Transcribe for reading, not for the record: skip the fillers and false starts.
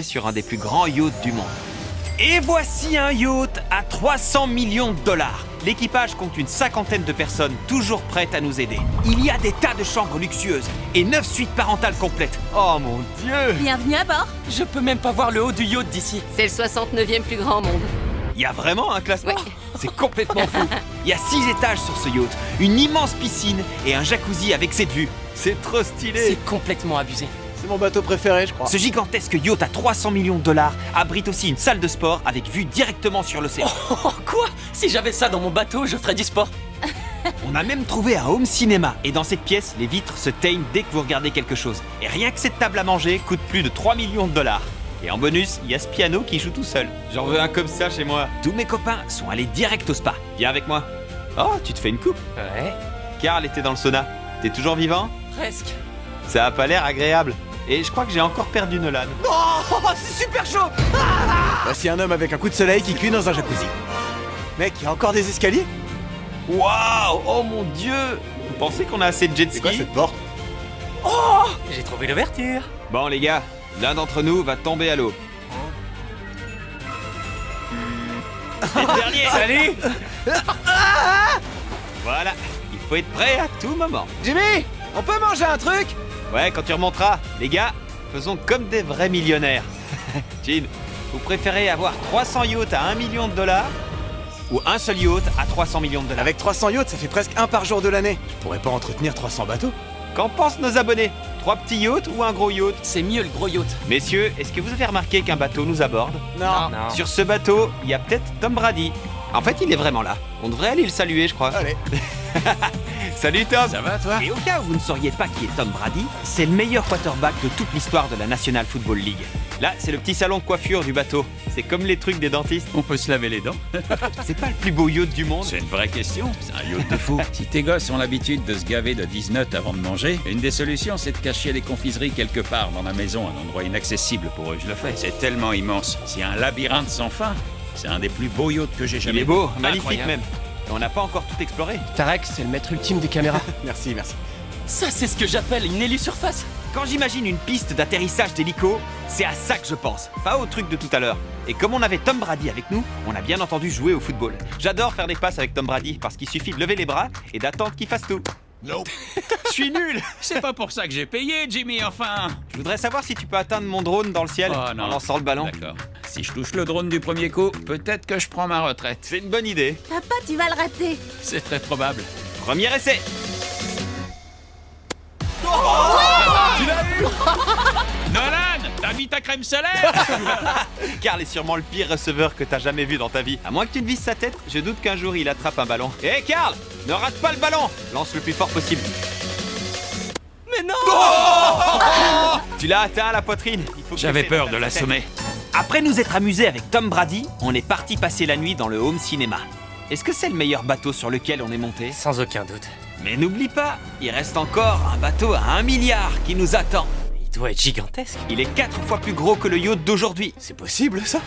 sur un des plus grands yachts du monde. Et voici un yacht à 300 millions de dollars. L'équipage compte une cinquantaine de personnes toujours prêtes à nous aider. Il y a des tas de chambres luxueuses et 9 suites parentales complètes. Oh mon Dieu! Bienvenue à bord. Je peux même pas voir le haut du yacht d'ici. C'est le 69e plus grand au monde. Il y a vraiment un classement? Ouais. C'est complètement fou. Il y a 6 étages sur ce yacht, une immense piscine et un jacuzzi avec cette vue. C'est trop stylé. C'est complètement abusé. C'est mon bateau préféré, je crois. Ce gigantesque yacht à 300 millions de dollars abrite aussi une salle de sport avec vue directement sur l'océan. Oh quoi? Si j'avais ça dans mon bateau, je ferais du sport. On a même trouvé un home cinéma et dans cette pièce, les vitres se teignent dès que vous regardez quelque chose. Et rien que cette table à manger coûte plus de 3 millions de dollars. Et en bonus, il y a ce piano qui joue tout seul. J'en veux un comme ça chez moi. Tous mes copains sont allés direct au spa. Viens avec moi. Oh, tu te fais une coupe. Ouais. Karl était dans le sauna. T'es toujours vivant? Presque. Ça a pas l'air agréable. Et je crois que j'ai encore perdu Nolan. Oh, c'est super chaud. Voici un homme avec un coup de soleil qui cuit dans un jacuzzi. Mec, il y a encore des escaliers? Waouh! Oh mon Dieu! Vous pensez qu'on a assez de jet C'est quoi ski? cette porte? Oh, j'ai trouvé l'ouverture. Bon les gars, l'un d'entre nous va tomber à l'eau. C'est le dernier! Salut. Voilà, il faut être prêt à tout moment. Jimmy, on peut manger un truc? Ouais, quand tu remonteras. Les gars, faisons comme des vrais millionnaires. Jean, vous préférez avoir 300 yachts à 1 million de dollars ou un seul yacht à 300 millions de dollars? Avec 300 yachts, ça fait presque un par jour de l'année. Je pourrais pas entretenir 300 bateaux. Qu'en pensent nos abonnés? 3 petits yachts ou un gros yacht? C'est mieux le gros yacht. Messieurs, est-ce que vous avez remarqué qu'un bateau nous aborde? Non. Non. Sur ce bateau, il y a peut-être Tom Brady. En fait, il est vraiment là. On devrait aller le saluer, je crois. Allez. Salut Tom! Ça va, toi? Et au cas où vous ne sauriez pas qui est Tom Brady, c'est le meilleur quarterback de toute l'histoire de la National Football League. Là, c'est le petit salon de coiffure du bateau. C'est comme les trucs des dentistes. On peut se laver les dents? C'est pas le plus beau yacht du monde. C'est une vraie question, c'est un yacht de fou. Si tes gosses ont l'habitude de se gaver de 10 notes avant de manger, une des solutions c'est de cacher les confiseries quelque part dans la maison, un endroit inaccessible pour eux. Je le fais, c'est tellement immense. C'est un labyrinthe sans fin. C'est un des plus beaux yachts que j'ai jamais Il est vu. beau, magnifique Incroyable. même. Et on n'a pas encore tout exploré. Tarek, c'est le maître ultime des caméras. Merci, merci. Ça, c'est ce que j'appelle une hélisurface. Quand j'imagine une piste d'atterrissage d'hélico, c'est à ça que je pense, pas au truc de tout à l'heure. Et comme on avait Tom Brady avec nous, on a bien entendu jouer au football. J'adore faire des passes avec Tom Brady parce qu'il suffit de lever les bras et d'attendre qu'il fasse tout. Non. Je suis nul. C'est pas pour ça que j'ai payé, Jimmy, enfin. Je voudrais savoir si tu peux atteindre mon drone dans le ciel Oh en non. lançant le ballon. D'accord. Si je touche le drone du premier coup, peut-être que je prends ma retraite. C'est une bonne idée. Papa, tu vas le rater. C'est très probable. Premier essai. Nolan, t'as mis ta crème solaire? Karl est sûrement le pire receveur que t'as jamais vu dans ta vie. À moins que tu ne vises sa tête, je doute qu'un jour il attrape un ballon. Hé Karl, ne rate pas le ballon. Lance le plus fort possible. Mais non. Tu l'as atteint à la poitrine. Il faut que J'avais tu peur fasses de sa tête. l'assommer. Après nous être amusés avec Tom Brady, on est parti passer la nuit dans le home cinéma. Est-ce que c'est le meilleur bateau sur lequel on est monté? Sans aucun doute. Mais n'oublie pas, il reste encore un bateau à 1 milliard qui nous attend. Il doit être gigantesque. Il est 4 fois plus gros que le yacht d'aujourd'hui. C'est possible, ça?